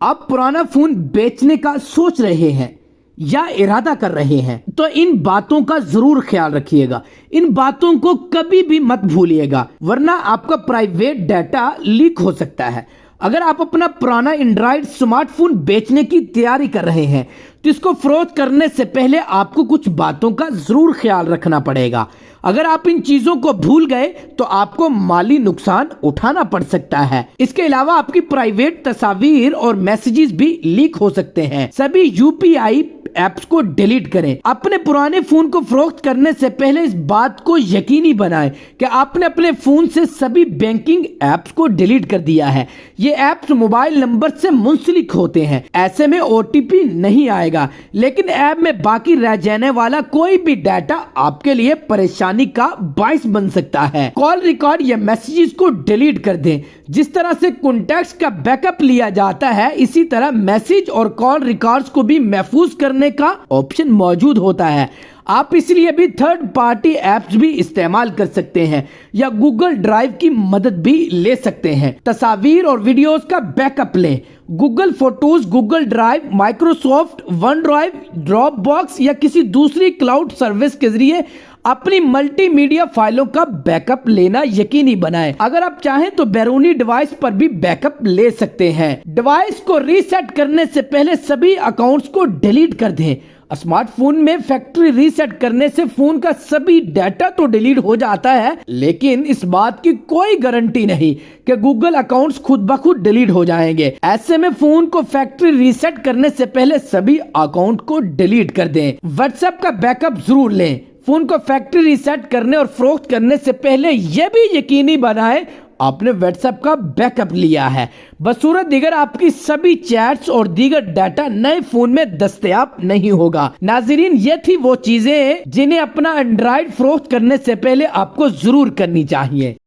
آپ پرانا فون بیچنے کا سوچ رہے ہیں یا ارادہ کر رہے ہیں تو ان باتوں کا ضرور خیال رکھیے گا. ان باتوں کو کبھی بھی مت بھولیے گا ورنہ آپ کا پرائیویٹ ڈیٹا لیک ہو سکتا ہے. اگر آپ اپنا پرانا اینڈرائیڈ سمارٹ فون بیچنے کی تیاری کر رہے ہیں تو اس کو فروخت کرنے سے پہلے آپ کو کچھ باتوں کا ضرور خیال رکھنا پڑے گا. اگر آپ ان چیزوں کو بھول گئے تو آپ کو مالی نقصان اٹھانا پڑ سکتا ہے. اس کے علاوہ آپ کی پرائیویٹ تصاویر اور میسیجز بھی لیک ہو سکتے ہیں. سبھی UPI ایپس کو ڈیلیٹ کریں. اپنے پرانے فون کو فروخت کرنے سے پہلے اس بات کو یقینی بنائیں کہ آپ نے اپنے فون سے سبھی بینکنگ ایپس کو ڈیلیٹ کر دیا ہے. یہ ایپس موبائل نمبر سے منسلک ہوتے ہیں. ایسے میں OTP نہیں آئے گا لیکن ایپ میں باقی رہ جانے والا کوئی بھی ڈیٹا آپ کے لیے پریشانی کا باعث بن سکتا ہے. کال ریکارڈ یا میسیجز کو ڈیلیٹ کر دیں. جس طرح سے کانٹیکٹس کا بیک اپ لیا جاتا ہے اسی طرح میسیج اور کال ریکارڈز کو بھی محفوظ کرنے کا آپشن موجود ہوتا ہے. آپ اس لیے بھی تھرڈ پارٹی ایپس بھی استعمال کر سکتے ہیں یا گوگل ڈرائیو کی مدد بھی لے سکتے ہیں. تصاویر اور ویڈیوز کا بیک اپ لیں. Google Photos, Google Drive, Microsoft OneDrive, Dropbox یا کسی دوسری کلاؤڈ سروس کے ذریعے اپنی ملٹی میڈیا فائلوں کا بیک اپ لینا یقینی بنائیں. اگر آپ چاہیں تو بیرونی ڈیوائس پر بھی بیک اپ لے سکتے ہیں. ڈیوائس کو ریسیٹ کرنے سے پہلے سبھی اکاؤنٹس کو ڈیلیٹ کر دیں. اسمارٹ فون میں فیکٹری ریسیٹ کرنے سے فون کا سبھی ڈیٹا تو ڈیلیٹ ہو جاتا ہے لیکن اس بات کی کوئی گارنٹی نہیں کہ گوگل اکاؤنٹس خود بخود ڈیلیٹ ہو جائیں گے. ایسے میں فون کو فیکٹری ریسیٹ کرنے سے پہلے سبھی اکاؤنٹ کو ڈیلیٹ کر دیں. واٹس ایپ کا بیک اپ ضرور لیں. فون کو فیکٹری ریسیٹ کرنے اور فروخت کرنے سے پہلے یہ بھی یقینی بنائیں آپ نے واٹس ایپ کا بیک اپ لیا ہے. بصورت دیگر آپ کی سبھی چیٹس اور دیگر ڈیٹا نئے فون میں دستیاب نہیں ہوگا. ناظرین، یہ تھی وہ چیزیں جنہیں اپنا اینڈرائیڈ فروخت کرنے سے پہلے آپ کو ضرور کرنی چاہیے.